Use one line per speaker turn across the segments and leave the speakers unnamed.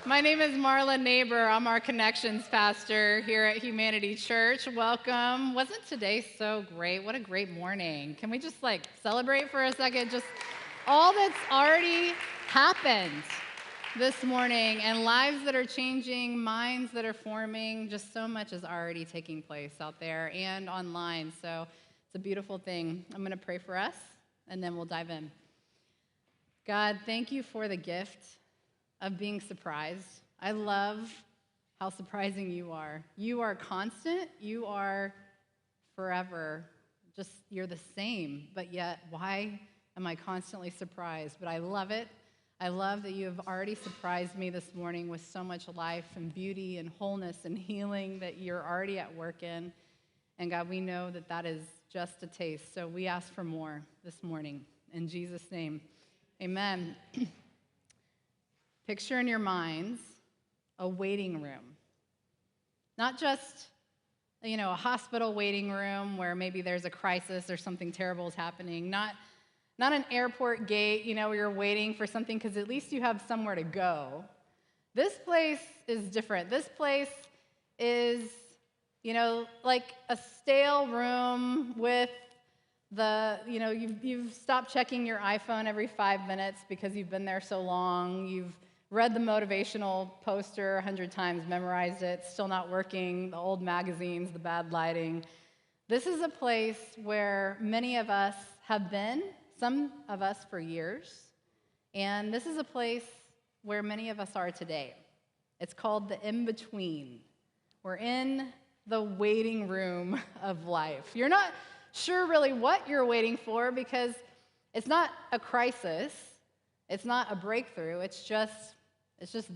My name is Marla Neighbor. I'm our connections pastor here at Humanity Church. Welcome. Wasn't today so great? What a great morning. Can we just celebrate for a second? Just all that's already happened this morning, and lives that are changing, minds that are forming. Just so much is already taking place out there and online. So it's a beautiful thing. I'm going to pray for us, and then we'll dive in. God, thank you for the gift of being surprised. I love how surprising you are. You are constant. You are forever. Just, you're the same. But yet, why am I constantly surprised? But I love it. I love that you have already surprised me this morning with so much life and beauty and wholeness and healing that you're already at work in. And God, we know that that is just a taste. So we ask for more this morning. In Jesus' name, amen. Picture in your minds a waiting room. Not just, a hospital waiting room where maybe there's a crisis or something terrible is happening. Not an airport gate, where you're waiting for something because at least you have somewhere to go. This place is different. This place is, like a stale room with you've stopped checking your iPhone every 5 minutes because you've been there so long. You've read the motivational poster 100 times, memorized it, still not working, the old magazines, the bad lighting. This is a place where many of us have been, some of us for years, and this is a place where many of us are today. It's called the in-between. We're in the waiting room of life. You're not sure really what you're waiting for because it's not a crisis, it's not a breakthrough, it's just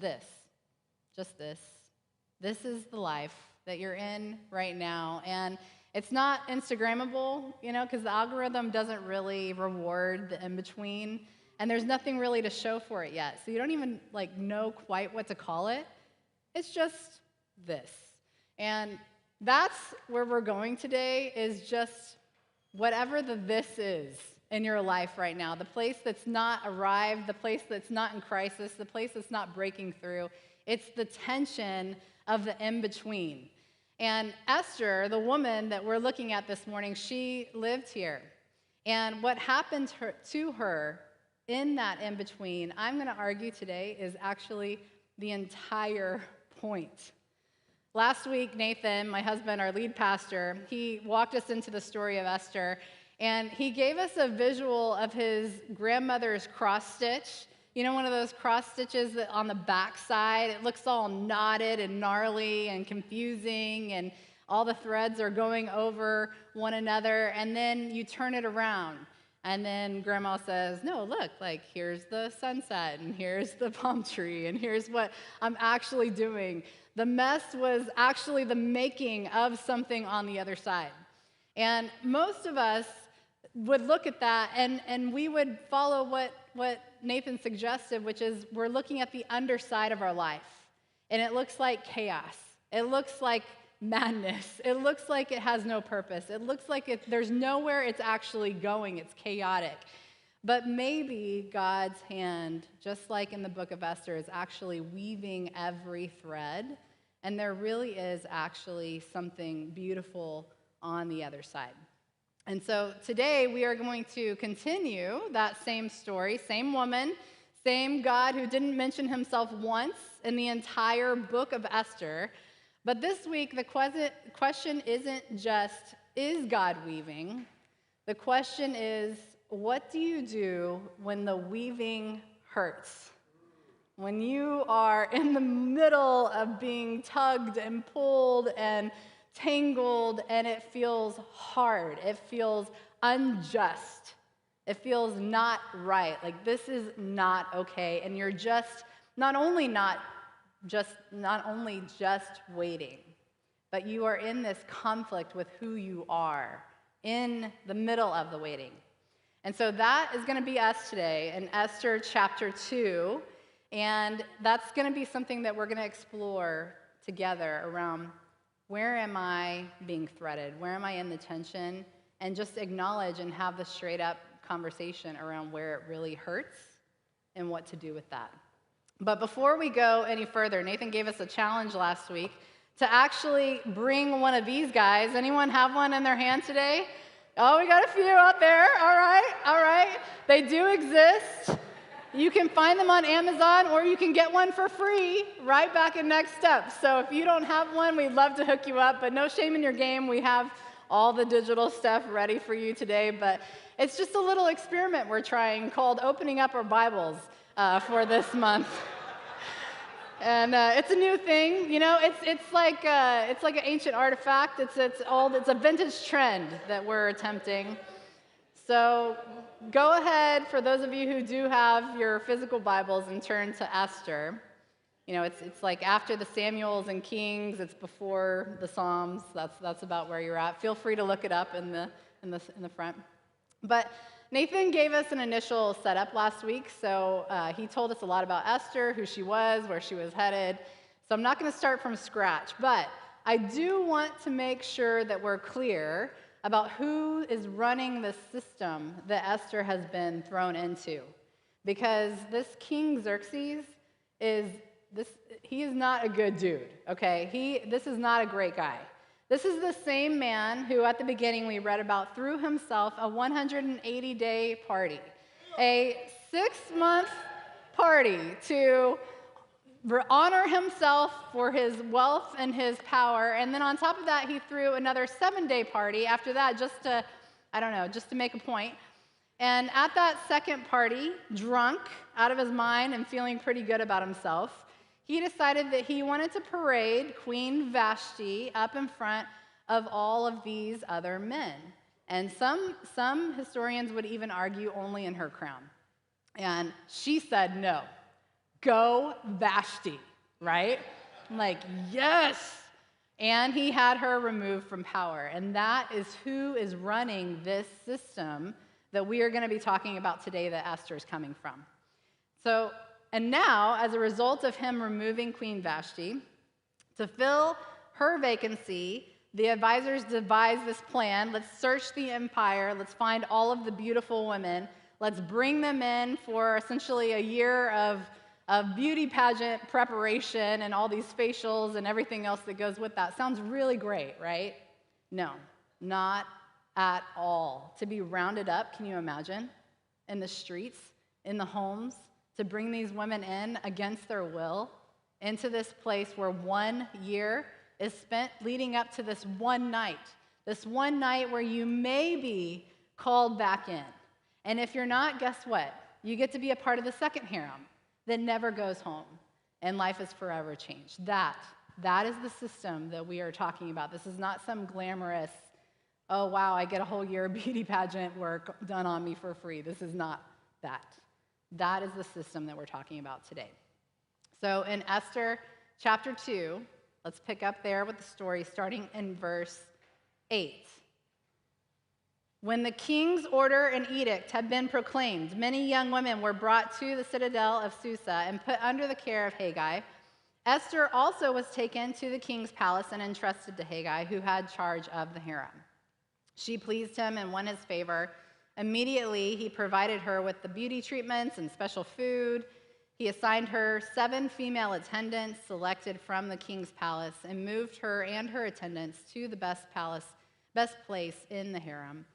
this. This is the life that you're in right now. And it's not Instagrammable, because the algorithm doesn't really reward the in-between. And there's nothing really to show for it yet. So you don't even know quite what to call it. It's just this. And that's where we're going today, is just whatever the this is in your life right now, the place that's not arrived, the place that's not in crisis, the place that's not breaking through. It's the tension of the in-between. And Esther, the woman that we're looking at this morning, she lived here. And what happened to her in that in-between, I'm going to argue today, is actually the entire point. Last week, Nathan, my husband, our lead pastor, he walked us into the story of Esther, and he gave us a visual of his grandmother's cross stitch. One of those cross stitches that on the back side, it looks all knotted and gnarly and confusing, and all the threads are going over one another, and then you turn it around. And then Grandma says, no, look, here's the sunset, and here's the palm tree, and here's what I'm actually doing. The mess was actually the making of something on the other side. And most of us would look at that, and we would follow what Nathan suggested, which is we're looking at the underside of our life. And it looks like chaos. It looks like madness. It looks like it has no purpose. It looks like there's nowhere it's actually going. It's chaotic. But maybe God's hand, just like in the book of Esther, is actually weaving every thread, and there really is actually something beautiful on the other side. And so today we are going to continue that same story, same woman, same God who didn't mention himself once in the entire book of Esther. But this week the question isn't just, is God weaving? The question is, what do you do when the weaving hurts? When you are in the middle of being tugged and pulled and tangled, and it feels hard, it feels unjust, it feels not right, this is not okay, and you're just not only just waiting, but you are in this conflict with who you are in the middle of the waiting. And so that is going to be us today in Esther chapter 2, and that's going to be something that we're going to explore together around where am I being threaded? Where am I in the tension? And just acknowledge and have the straight up conversation around where it really hurts and what to do with that. But before we go any further, Nathan gave us a challenge last week to actually bring one of these guys. Anyone have one in their hand today? Oh, we got a few out there. All right, all right. They do exist. You can find them on Amazon, or you can get one for free right back in Next Steps. So if you don't have one, we'd love to hook you up, but no shame in your game. We have all the digital stuff ready for you today, but it's just a little experiment we're trying called opening up our Bibles for this month. And it's a new thing, you know. It's like an ancient artifact. It's old. It's a vintage trend that we're attempting. So go ahead, for those of you who do have your physical Bibles, and turn to Esther. You know, it's like after the Samuels and Kings. It's before the Psalms. That's about where you're at. Feel free to look it up in the front. But Nathan gave us an initial setup last week, so he told us a lot about Esther, who she was, where she was headed. So I'm not going to start from scratch, but I do want to make sure that we're clear about who is running the system that Esther has been thrown into. Because this King Xerxes he is not a good dude, okay? This is not a great guy. This is the same man who, at the beginning, we read about, threw himself a 180-day party, a 6-month party to honor himself for his wealth and his power. And then on top of that, he threw another 7-day party after that just to make a point. And at that second party, drunk out of his mind and feeling pretty good about himself, he decided that he wanted to parade Queen Vashti up in front of all of these other men. And some historians would even argue only in her crown. And she said no. Go Vashti, right? I'm like, yes! And he had her removed from power. And that is who is running this system that we are going to be talking about today that Esther is coming from. And now, as a result of him removing Queen Vashti, to fill her vacancy, the advisors devised this plan. Let's search the empire. Let's find all of the beautiful women. Let's bring them in for essentially a year of beauty pageant preparation and all these facials and everything else that goes with that. Sounds really great, right? No, not at all. To be rounded up, can you imagine? In the streets, in the homes, to bring these women in against their will into this place where 1 year is spent leading up to this one night where you may be called back in. And if you're not, guess what? You get to be a part of the second harem that never goes home, and life is forever changed. That is the system that we are talking about. This is not some glamorous, oh, wow, I get a whole year of beauty pageant work done on me for free. This is not that. That is the system that we're talking about today. So in Esther chapter 2, let's pick up there with the story starting in verse 8. When the king's order and edict had been proclaimed, many young women were brought to the citadel of Susa and put under the care of Haggai. Esther also was taken to the king's palace and entrusted to Haggai, who had charge of the harem. She pleased him and won his favor. Immediately, he provided her with the beauty treatments and special food. He assigned her 7 female attendants selected from the king's palace and moved her and her attendants to the best place in the harem.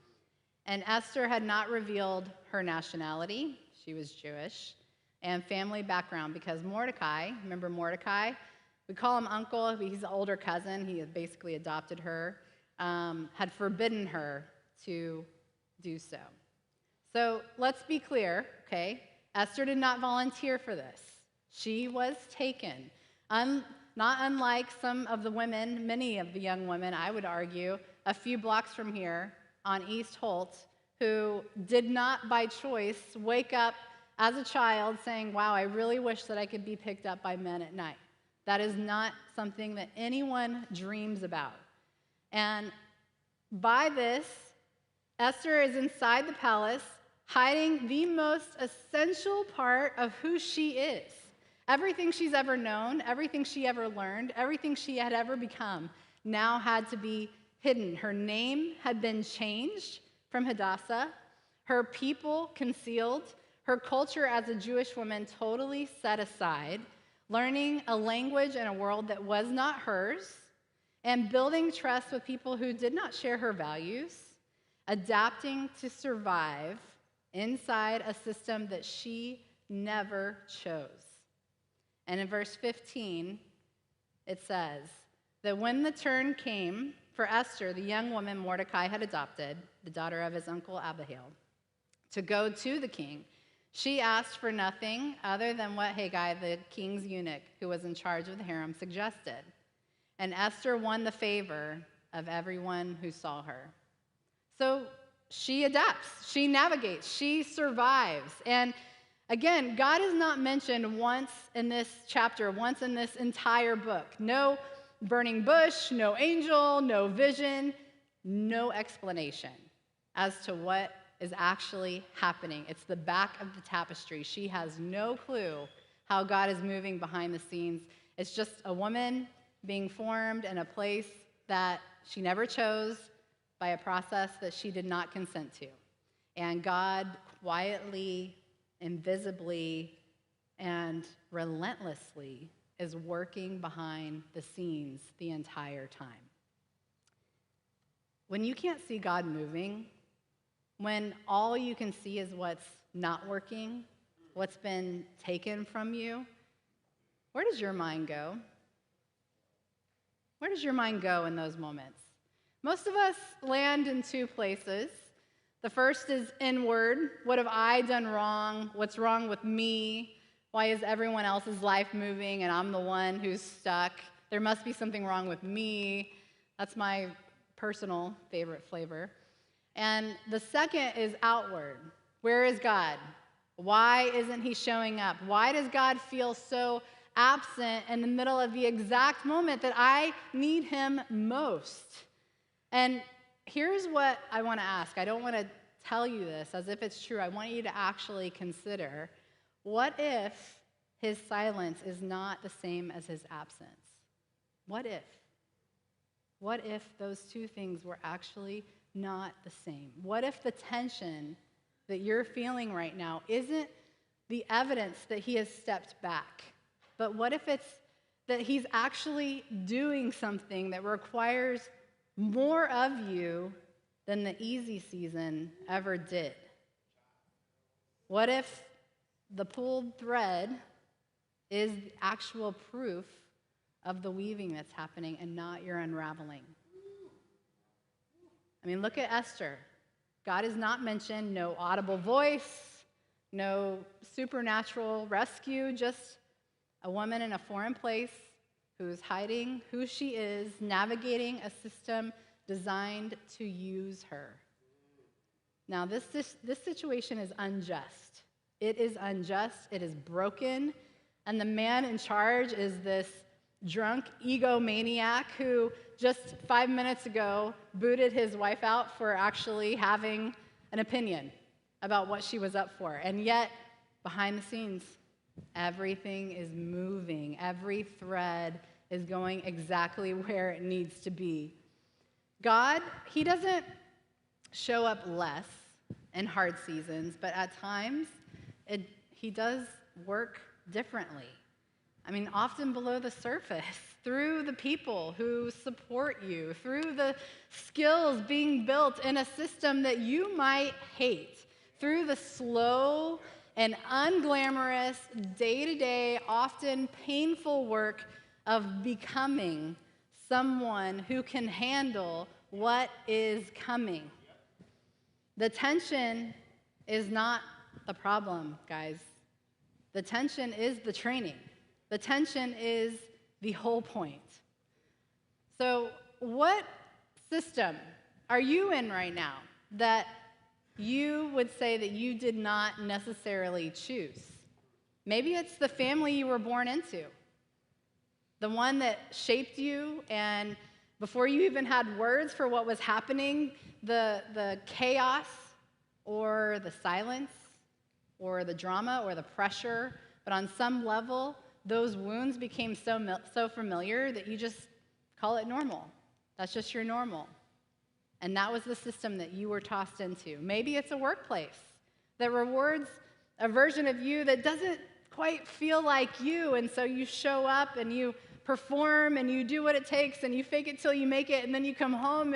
And Esther had not revealed her nationality, she was Jewish, and family background, because Mordecai, remember Mordecai? We call him uncle, he's an older cousin, he had basically adopted her, had forbidden her to do so. So let's be clear, okay? Esther did not volunteer for this. She was taken. Not unlike some of the women, many of the young women, I would argue, a few blocks from here on East Holt, who did not by choice wake up as a child saying, wow, I really wish that I could be picked up by men at night. That is not something that anyone dreams about. And by this, Esther is inside the palace, hiding the most essential part of who she is. Everything she's ever known, everything she ever learned, everything she had ever become now had to be hidden. Her name had been changed from Hadassah, her people concealed, Her culture as a Jewish woman totally set aside, learning a language and a world that was not hers, and building trust with people who did not share her values, adapting to survive inside a system that she never chose. And in verse 15, it says that when the turn came for Esther, the young woman Mordecai had adopted, the daughter of his uncle Abihail, to go to the king, she asked for nothing other than what Haggai, the king's eunuch who was in charge of the harem, suggested. And Esther won the favor of everyone who saw her. So she adapts, she navigates, she survives. And again, God is not mentioned once in this chapter, once in this entire book. No burning bush, no angel, no vision, no explanation as to what is actually happening. It's the back of the tapestry. She has no clue how God is moving behind the scenes. It's just a woman being formed in a place that she never chose by a process that she did not consent to. And God quietly, invisibly, and relentlessly is working behind the scenes the entire time. When you can't see God moving, when all you can see is what's not working, what's been taken from you, where does your mind go? Where does your mind go in those moments? Most of us land in two places. The first is inward. What have I done wrong? What's wrong with me? Why is everyone else's life moving and I'm the one who's stuck? There must be something wrong with me. That's my personal favorite flavor. And the second is outward. Where is God? Why isn't he showing up? Why does God feel so absent in the middle of the exact moment that I need him most? And here's what I want to ask. I don't want to tell you this as if it's true. I want you to actually consider, what if his silence is not the same as his absence? What if? What if those two things were actually not the same? What if the tension that you're feeling right now isn't the evidence that he has stepped back, but what if it's that he's actually doing something that requires more of you than the easy season ever did? What if the pulled thread is the actual proof of the weaving that's happening and not your unraveling? I mean, look at Esther. God is not mentioned, no audible voice, no supernatural rescue, just a woman in a foreign place who's hiding who she is, navigating a system designed to use her. Now, this situation is unjust. It is unjust, it is broken, and the man in charge is this drunk egomaniac who just 5 minutes ago booted his wife out for actually having an opinion about what she was up for. And yet, behind the scenes, everything is moving. Every thread is going exactly where it needs to be. God, he doesn't show up less in hard seasons, but at times, he does work differently. I mean, often below the surface, through the people who support you, through the skills being built in a system that you might hate, through the slow and unglamorous, day-to-day, often painful work of becoming someone who can handle what is coming. The tension is not the problem, guys. The tension is the training. The tension is the whole point. So, what system are you in right now that you would say that you did not necessarily choose? Maybe it's the family you were born into, the one that shaped you, and before you even had words for what was happening, the chaos or the silence or the drama or the pressure, but on some level, those wounds became so familiar that you just call it normal. That's just your normal. And that was the system that you were tossed into. Maybe it's a workplace that rewards a version of you that doesn't quite feel like you, and so you show up and you perform and you do what it takes and you fake it till you make it, and then you come home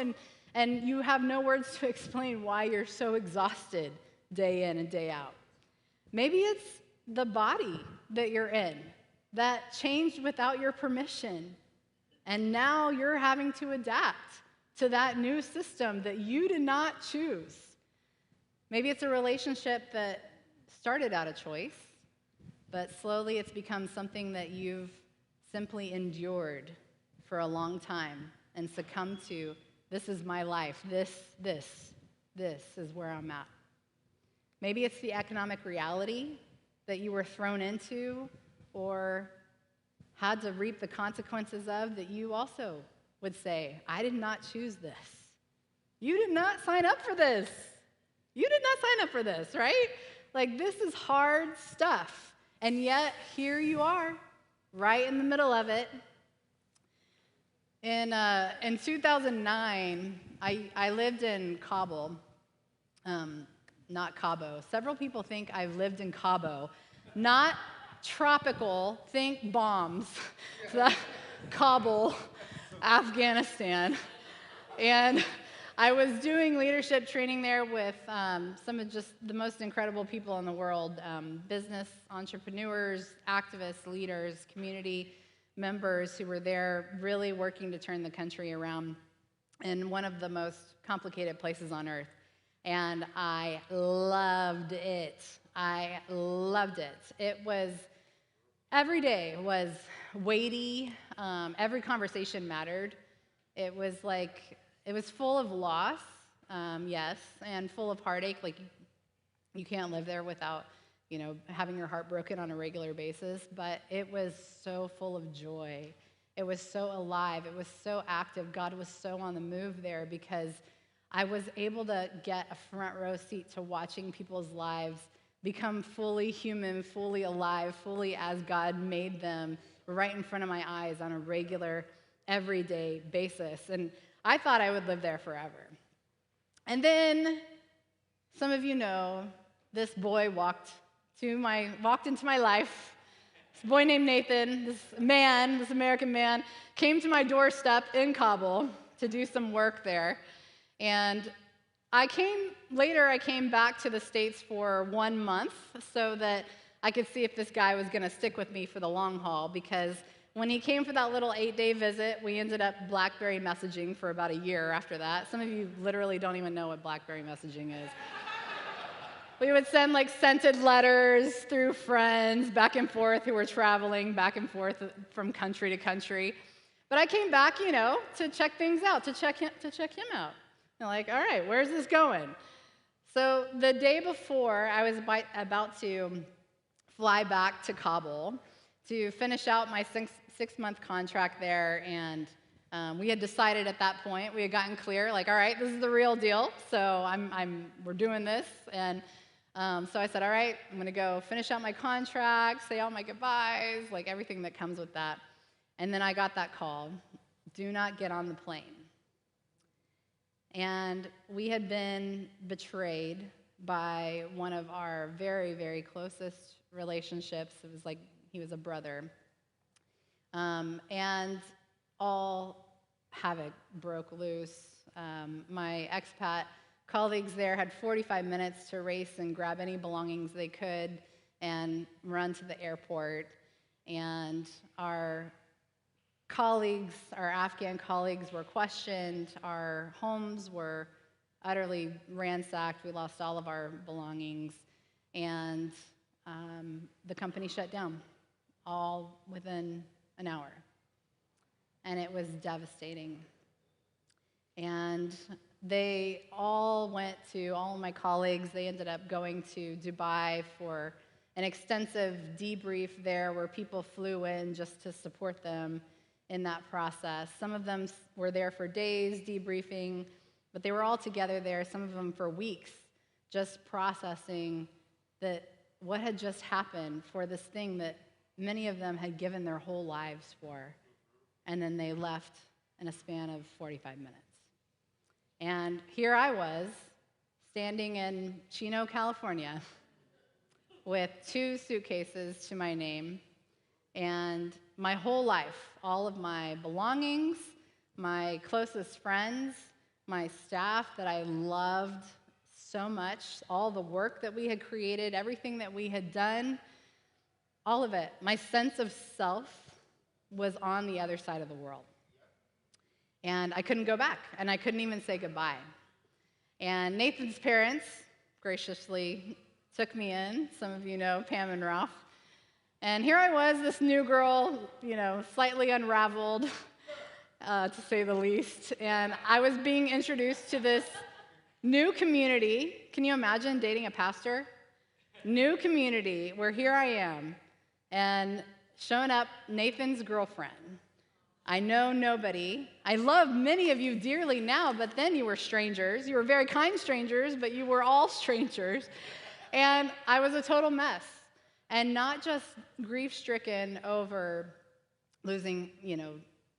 and you have no words to explain why you're so exhausted day in and day out. Maybe it's the body that you're in that changed without your permission, and now you're having to adapt to that new system that you did not choose. Maybe it's a relationship that started out of choice, but slowly it's become something that you've simply endured for a long time and succumbed to. This is my life. This is where I'm at. Maybe it's the economic reality that you were thrown into or had to reap the consequences of, that you also would say, I did not choose this. You did not sign up for this. You did not sign up for this, right? Like, this is hard stuff. And yet, here you are, right in the middle of it. In 2009, I lived in Kabul, not Cabo. Several people think I've lived in Cabo. Not tropical, think bombs. Kabul, Afghanistan. And I was doing leadership training there with some of just the most incredible people in the world, business entrepreneurs, activists, leaders, community members who were there really working to turn the country around in one of the most complicated places on earth. And I loved it. I loved it. It was, every day was weighty. Every conversation mattered. It was full of loss, yes, and full of heartache. Like, you can't live there without, having your heart broken on a regular basis. But it was so full of joy. It was so alive. It was so active. God was so on the move there because I was able to get a front row seat to watching people's lives become fully human, fully alive, fully as God made them right in front of my eyes on a regular, everyday basis. And I thought I would live there forever. And then, some of you know, this boy walked into my life. This boy named Nathan, this American man, came to my doorstep in Kabul to do some work there. And I came back to the States for 1 month so that I could see if this guy was going to stick with me for the long haul, because when he came for that little 8-day visit, we ended up BlackBerry messaging for about a year after that. Some of you literally don't even know what BlackBerry messaging is. We would send scented letters through friends back and forth who were traveling back and forth from country to country. But I came back, to check things out, to check him out. And all right, where's this going? So the day before, I was about to fly back to Kabul to finish out my six-month contract there, and we had decided at that point, we had gotten clear, all right, this is the real deal, so we're doing this, and so I said, all right, I'm going to go finish out my contract, say all my goodbyes, everything that comes with that. And then I got that call, do not get on the plane. And we had been betrayed by one of our very, very closest relationships. It was he was a brother. And all havoc broke loose. My expat colleagues there had 45 minutes to race and grab any belongings they could and run to the airport. And our Afghan colleagues were questioned. Our homes were utterly ransacked. We lost all of our belongings. And the company shut down, all within an hour. And it was devastating. And they all all of my colleagues, they ended up going to Dubai for an extensive debrief there where people flew in just to support them in that process. Some of them were there for days debriefing, but they were all together there, some of them for weeks, just processing what had just happened for this thing that many of them had given their whole lives for, and then they left in a span of 45 minutes. And here I was, standing in Chino, California, with 2 suitcases to my name, and my whole life, all of my belongings, my closest friends, my staff that I loved so much, all the work that we had created, everything that we had done, all of it. My sense of self was on the other side of the world. And I couldn't go back, and I couldn't even say goodbye. And Nathan's parents graciously took me in. Some of you know Pam and Ralph. And here I was, this new girl, slightly unraveled, to say the least. And I was being introduced to this new community. Can you imagine dating a pastor? New community where here I am, and showing up Nathan's girlfriend. I know nobody. I love many of you dearly now, but then you were strangers. You were very kind strangers, but you were all strangers. And I was a total mess. And not just grief-stricken over losing,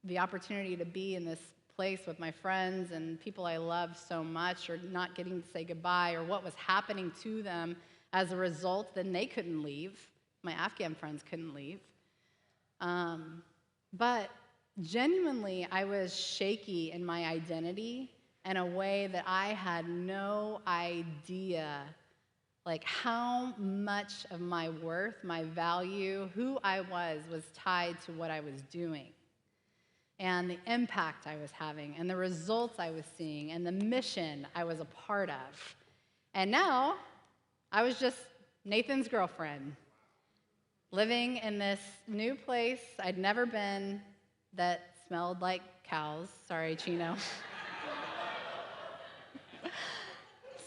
the opportunity to be in this place with my friends and people I love so much, or not getting to say goodbye, or what was happening to them as a result. Then they couldn't leave. My Afghan friends couldn't leave. But genuinely, I was shaky in my identity in a way that I had no idea, how much of my worth, my value, who I was tied to what I was doing, and the impact I was having, and the results I was seeing, and the mission I was a part of. And now, I was just Nathan's girlfriend, living in this new place I'd never been, that smelled like cows. Sorry, Chino.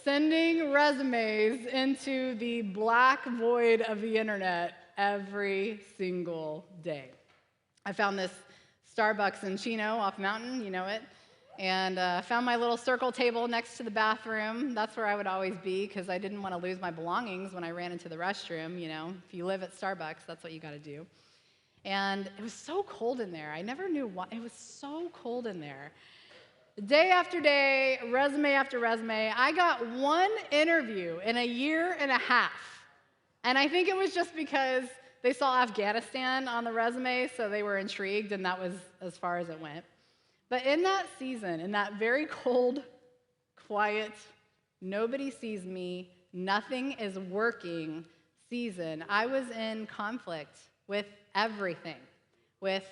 Sending resumes into the black void of the internet every single day. I found this Starbucks in Chino off Mountain, you know it, and found my little circle table next to the bathroom. That's where I would always be, because I didn't want to lose my belongings when I ran into the restroom. If you live at Starbucks, that's what you got to do. And it was so cold in there. I never knew why. It was so cold in there. Day after day, resume after resume. I got one interview in a year and a half. And I think it was just because they saw Afghanistan on the resume, so they were intrigued, and that was as far as it went. But in that season, in that very cold, quiet, nobody sees me, nothing is working season, I was in conflict with everything, with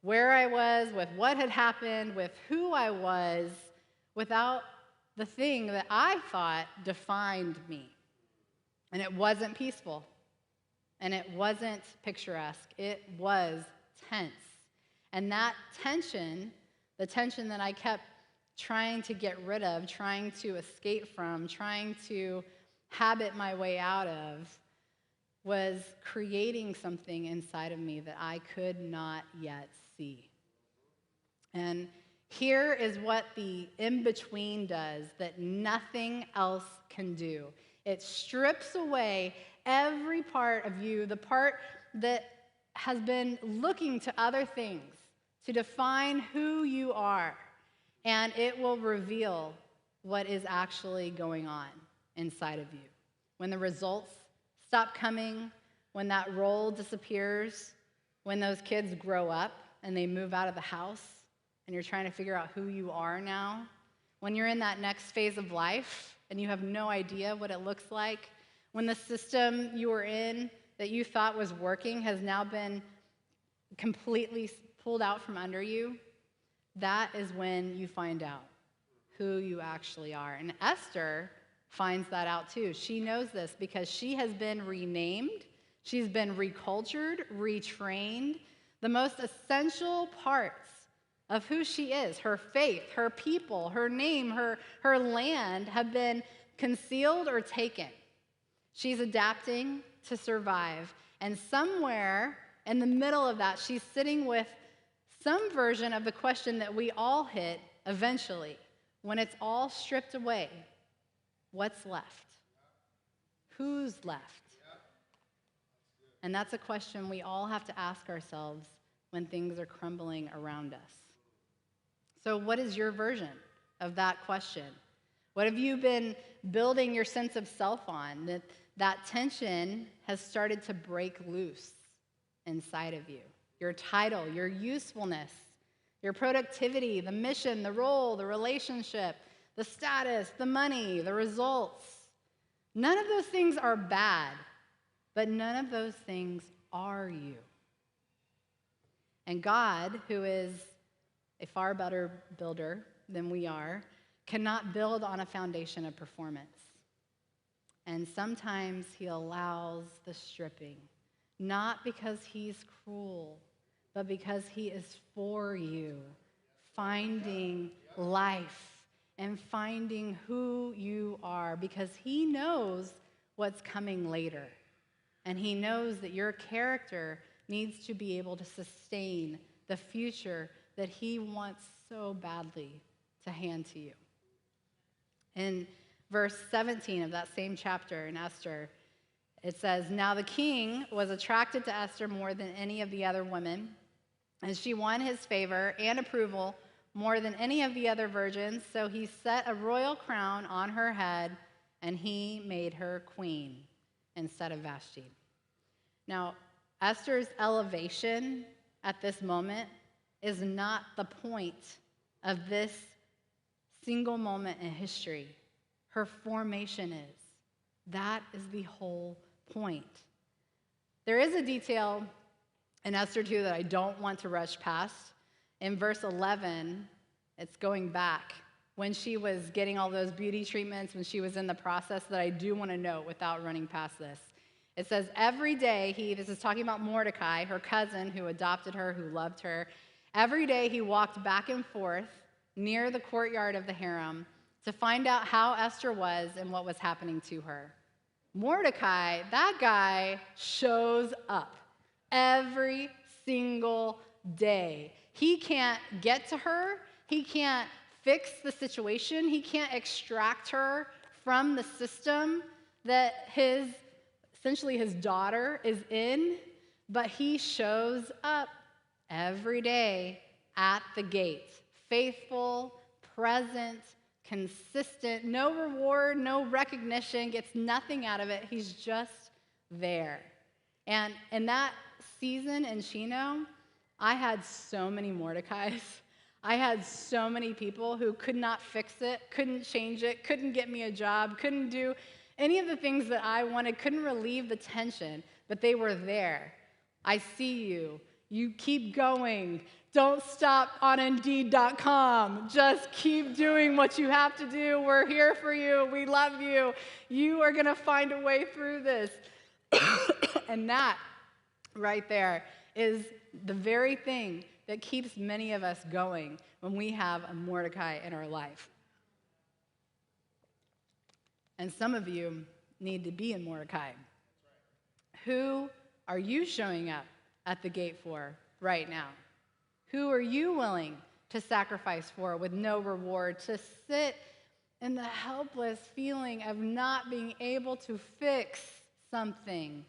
where I was, with what had happened, with who I was, without the thing that I thought defined me. And it wasn't peaceful, and it wasn't picturesque. It was tense. And that tension, the tension that I kept trying to get rid of, trying to escape from, trying to habit my way out of, was creating something inside of me that I could not yet see. And here is what the in-between does that nothing else can do. It strips away every part of you, the part that has been looking to other things to define who you are, and it will reveal what is actually going on inside of you. When the results stop coming, when that role disappears, when those kids grow up and they move out of the house and you're trying to figure out who you are now, when you're in that next phase of life and you have no idea what it looks like, when the system you were in that you thought was working has now been completely pulled out from under you, that is when you find out who you actually are. And Esther finds that out too. She knows this because she has been renamed, she's been recultured, retrained. The most essential parts of who she is, her faith, her people, her name, her land, have been concealed or taken. She's adapting to survive. And somewhere in the middle of that, she's sitting with some version of the question that we all hit eventually. When it's all stripped away, what's left? Who's left? And that's a question we all have to ask ourselves when things are crumbling around us. So what is your version of that question? What have you been building your sense of self on? That tension has started to break loose inside of you. Your title, your usefulness, your productivity, the mission, the role, the relationship, the status, the money, the results. None of those things are bad, but none of those things are you. And God, who is a far better builder than we are, cannot build on a foundation of performance. And sometimes he allows the stripping, not because he's cruel, but because he is for you, finding life and finding who you are, because he knows what's coming later. And he knows that your character needs to be able to sustain the future that he wants so badly to hand to you. In verse 17 of that same chapter in Esther, it says, "Now the king was attracted to Esther more than any of the other women, and she won his favor and approval more than any of the other virgins, so he set a royal crown on her head, and he made her queen instead of Vashti." Now, Esther's elevation at this moment is not the point of this single moment in history. Her formation is. That is the whole point. There is a detail in Esther 2 that I don't want to rush past. In verse 11, it's going back when she was getting all those beauty treatments, when she was in the process, that I do want to note without running past this. It says, every day this is talking about Mordecai, her cousin who adopted her, who loved her. Every day he walked back and forth near the courtyard of the harem to find out how Esther was and what was happening to her. Mordecai, that guy, shows up every single day. He can't get to her. He can't fix the situation. He can't extract her from the system that essentially his daughter is in, but he shows up every day at the gate, faithful, present, consistent, no reward, no recognition, gets nothing out of it. He's just there. And in that season in Chino, I had so many Mordecais. I had so many people who could not fix it, couldn't change it, couldn't get me a job, couldn't do any of the things that I wanted, couldn't relieve the tension, but they were there. I see you. You keep going. Don't stop on Indeed.com. Just keep doing what you have to do. We're here for you. We love you. You are going to find a way through this. And that right there is the very thing that keeps many of us going when we have a Mordecai in our life. And some of you need to be in Mordecai. Who are you showing up at the gate for right now? Who are you willing to sacrifice for with no reward, to sit in the helpless feeling of not being able to fix something,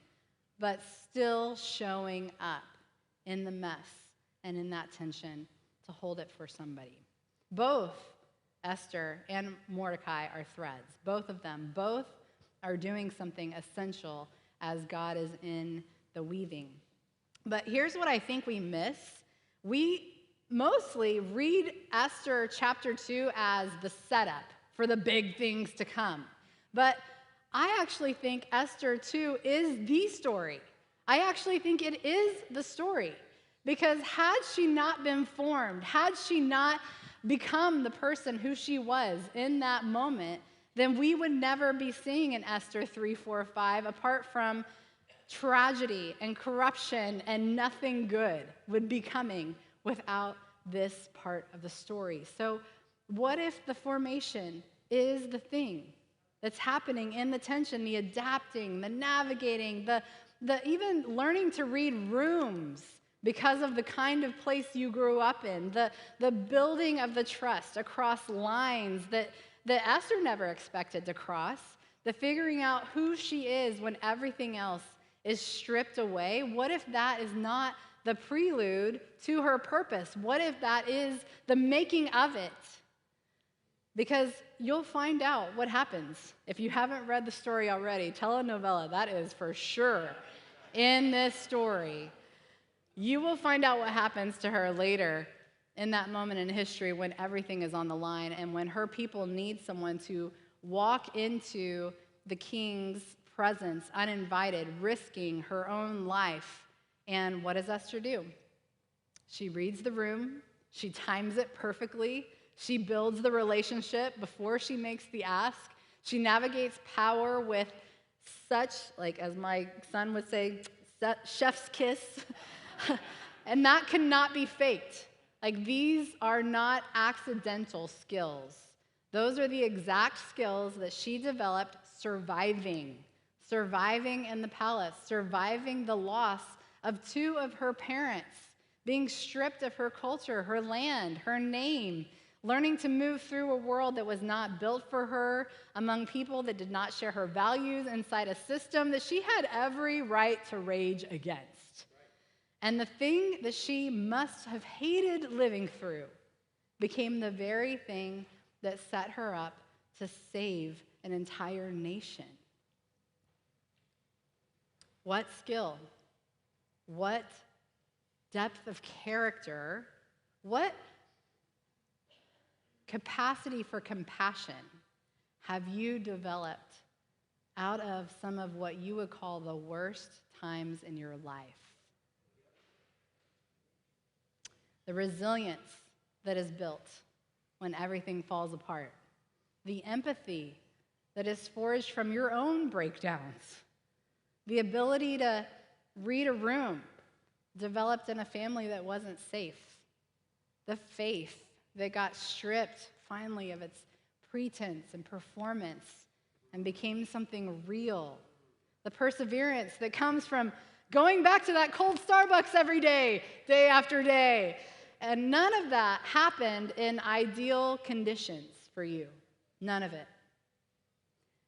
but still showing up in the mess and in that tension to hold it for somebody? Both Esther and Mordecai are threads. Both of them, both are doing something essential as God is in the weaving. But here's what I think we miss. We mostly read Esther chapter 2 as the setup for the big things to come. But I actually think Esther 2 is the story. I actually think it is the story. Because had she not been formed, had she not become the person who she was in that moment, then we would never be seeing in Esther 3, 4, 5, apart from tragedy and corruption, and nothing good would be coming without this part of the story. So what if the formation is the thing that's happening in the tension, the adapting, the navigating, the even learning to read rooms because of the kind of place you grew up in, the building of the trust across lines that Esther never expected to cross, the figuring out who she is when everything else is stripped away? What if that is not the prelude to her purpose? What if that is the making of it? Because you'll find out what happens. If you haven't read the story already, telenovela, that is for sure in this story. You will find out what happens to her later in that moment in history when everything is on the line and when her people need someone to walk into the king's presence uninvited, risking her own life. And what does Esther do? She reads the room. She times it perfectly. She builds the relationship before she makes the ask. She navigates power with such, like as my son would say, chef's kiss. And that cannot be faked. Like, these are not accidental skills. Those are the exact skills that she developed surviving in the palace, surviving the loss of two of her parents, being stripped of her culture, her land, her name, learning to move through a world that was not built for her, among people that did not share her values, inside a system that she had every right to rage against. And the thing that she must have hated living through became the very thing that set her up to save an entire nation. What skill, what depth of character, what capacity for compassion have you developed out of some of what you would call the worst times in your life? The resilience that is built when everything falls apart. The empathy that is forged from your own breakdowns. The ability to read a room developed in a family that wasn't safe. The faith that got stripped finally of its pretense and performance and became something real. The perseverance that comes from going back to that cold Starbucks every day, day after day. And none of that happened in ideal conditions for you. None of it.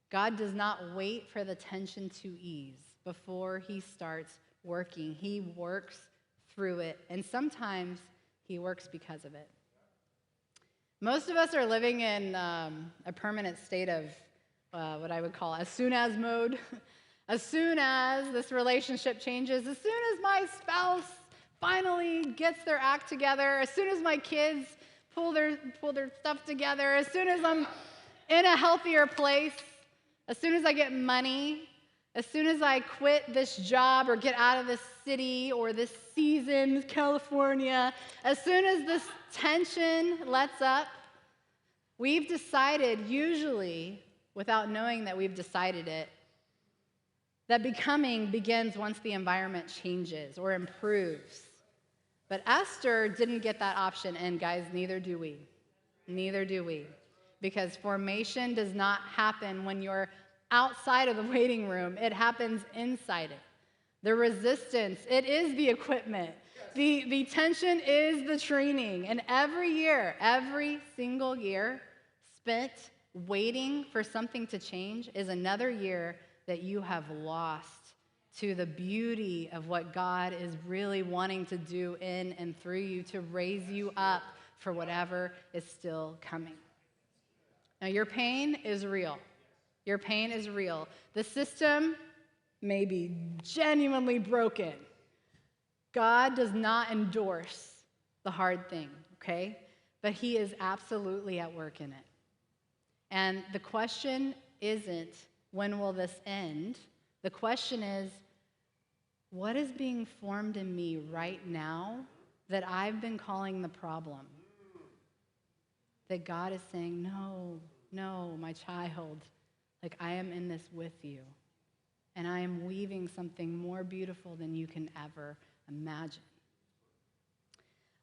God does not wait for the tension to ease before he starts working. He works through it, and sometimes he works because of it. Most of us are living in a permanent state of what I would call as soon as mode. As soon as this relationship changes, as soon as my spouse finally gets their act together, as soon as my kids pull their stuff together, as soon as I'm in a healthier place, as soon as I get money, as soon as I quit this job or get out of this city or this season, California, as soon as this tension lets up, we've decided, usually without knowing that we've decided it, that becoming begins once the environment changes or improves. But Esther didn't get that option, and guys, neither do we. Neither do we. Because formation does not happen when you're outside of the waiting room. It happens inside it. The resistance, it is the equipment. The tension is the training. And every year, every single year spent waiting for something to change is another year that you have lost to the beauty of what God is really wanting to do in and through you to raise you up for whatever is still coming. Now, your pain is real. Your pain is real. The system may be genuinely broken. God does not endorse the hard thing, okay? But he is absolutely at work in it. And the question isn't, when will this end? The question is, what is being formed in me right now that I've been calling the problem? That God is saying, no, my child, like I am in this with you. And I am weaving something more beautiful than you can ever imagine.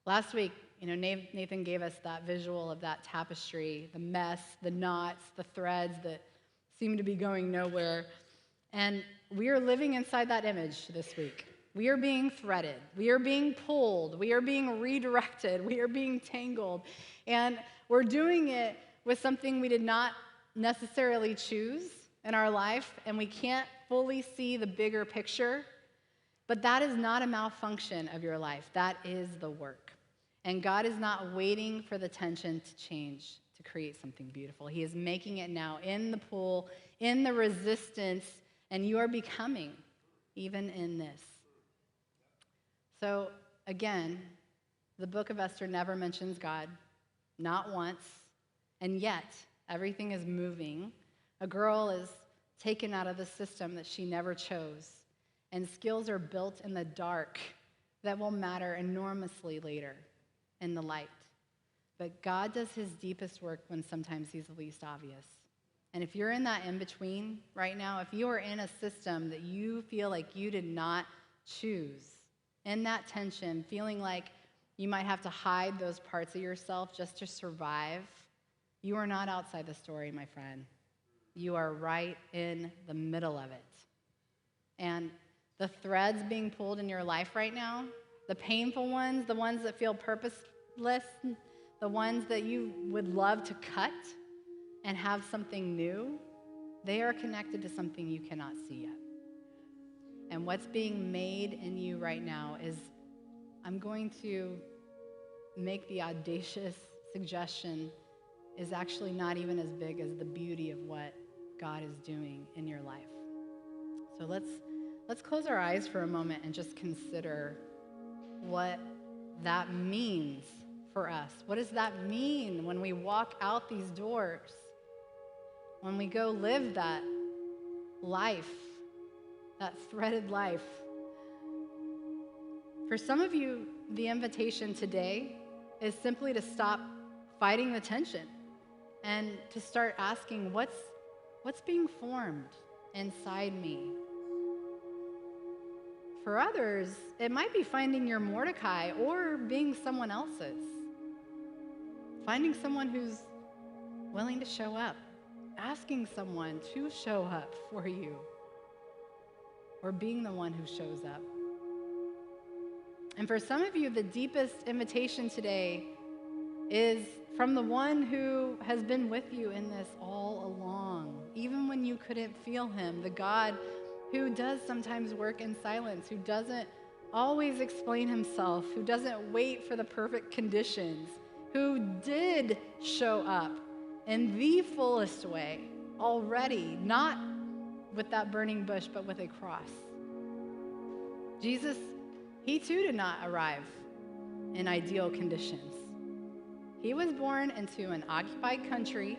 Last week, Nathan gave us that visual of that tapestry, the mess, the knots, the threads that seem to be going nowhere. And we are living inside that image this week. We are being threaded. We are being pulled. We are being redirected. We are being tangled. And we're doing it with something we did not necessarily choose in our life, and we can't fully see the bigger picture. But that is not a malfunction of your life. That is the work. And God is not waiting for the tension to change to create something beautiful. He is making it now in the pool, in the resistance, and you are becoming even in this. So again, the book of Esther never mentions God, not once, and yet everything is moving. A girl is taken out of the system that she never chose, and skills are built in the dark that will matter enormously later in the light. But God does his deepest work when sometimes he's least obvious. And if you're in that in-between right now, if you are in a system that you feel like you did not choose, in that tension, feeling like you might have to hide those parts of yourself just to survive, you are not outside the story, my friend. You are right in the middle of it. And the threads being pulled in your life right now, the painful ones, the ones that feel purposeless, the ones that you would love to cut and have something new, they are connected to something you cannot see yet. And what's being made in you right now is, I'm going to make the audacious suggestion, is actually not even as big as the beauty of what God is doing in your life. So let's close our eyes for a moment and just consider what that means for us. What does that mean when we walk out these doors? When we go live that life, that threaded life. For some of you, the invitation today is simply to stop fighting the tension and to start asking, what's being formed inside me? For others, it might be finding your Mordecai or being someone else's. Finding someone who's willing to show up, asking someone to show up for you, or being the one who shows up. And for some of you, the deepest invitation today is from the one who has been with you in this all along, even when you couldn't feel him, the God who does sometimes work in silence, who doesn't always explain himself, who doesn't wait for the perfect conditions, who did show up in the fullest way already, not with that burning bush, but with a cross. Jesus, he too did not arrive in ideal conditions. He was born into an occupied country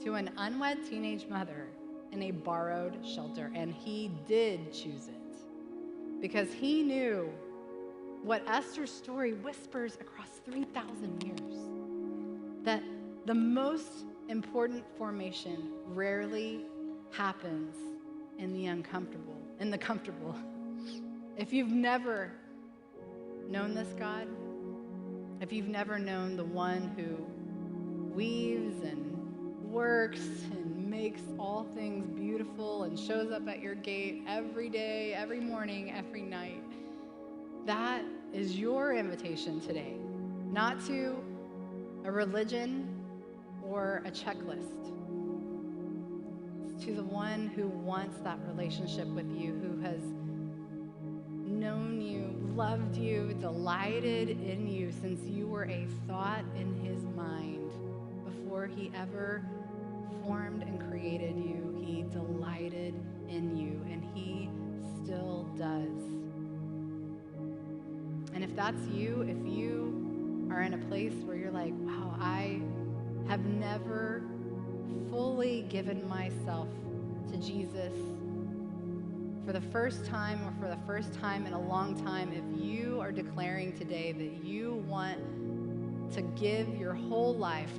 to an unwed teenage mother in a borrowed shelter, and he did choose it because he knew what Esther's story whispers across 3,000 years, that the most important formation rarely happens in the uncomfortable, in the comfortable. If you've never known this God, if you've never known the one who weaves and works and makes all things beautiful and shows up at your gate every day, every morning, every night, that is your invitation today, not to a religion or a checklist. It's to the one who wants that relationship with you, who has known you, loved you, delighted in you since you were a thought in his mind. Before he ever formed and created you, he delighted in you, and he still does. And if that's you, if you are in a place where you're like, wow, I have never fully given myself to Jesus for the first time or for the first time in a long time, if you are declaring today that you want to give your whole life,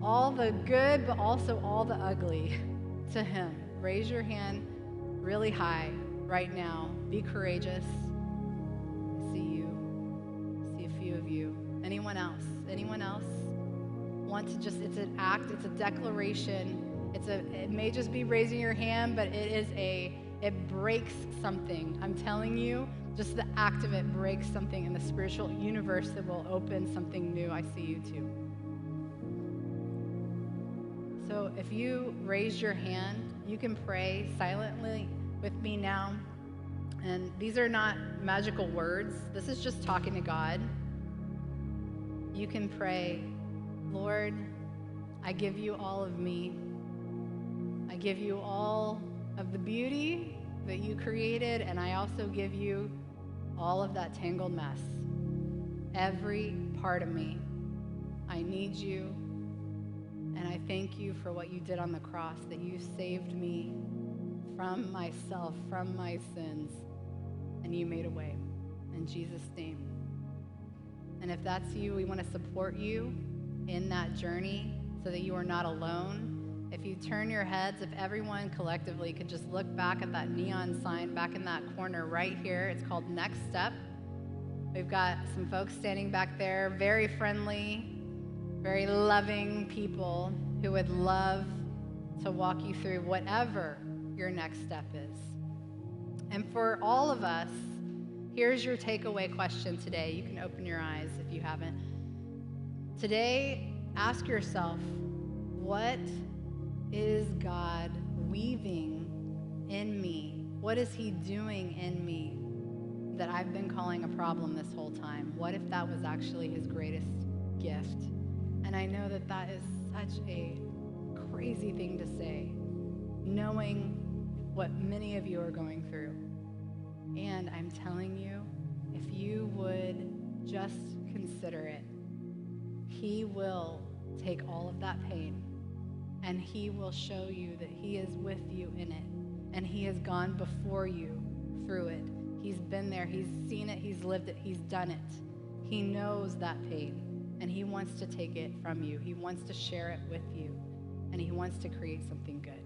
all the good, but also all the ugly to him, raise your hand really high right now. Be courageous. I see you. I see a few of you. Anyone else? Anyone else? Want to just, it's an act, it's a declaration. It may just be raising your hand, but it breaks something. I'm telling you, just the act of it breaks something in the spiritual universe that will open something new. I see you too. So if you raise your hand, you can pray silently with me now. And these are not magical words. This is just talking to God. You can pray, Lord, I give you all of me. I give you all of the beauty that you created, and I also give you all of that tangled mess. Every part of me. I need you, and I thank you for what you did on the cross, that you saved me from myself, from my sins, and you made a way. In Jesus' name. And if that's you, we want to support you in that journey so that you are not alone. If you turn your heads, if everyone collectively could just look back at that neon sign back in that corner right here. It's called Next Step. We've got some folks standing back there, very friendly, very loving people who would love to walk you through whatever your next step is. And for all of us, here's your takeaway question today. You can open your eyes if you haven't. Today, ask yourself, what is God weaving in me? What is he doing in me that I've been calling a problem this whole time? What if that was actually his greatest gift? And I know that that is such a crazy thing to say, knowing what many of you are going through. And I'm telling you, if you would just consider it, he will take all of that pain and he will show you that he is with you in it, and he has gone before you through it. He's been there, he's seen it, he's lived it, he's done it. He knows that pain, and he wants to take it from you. He wants to share it with you, and he wants to create something good.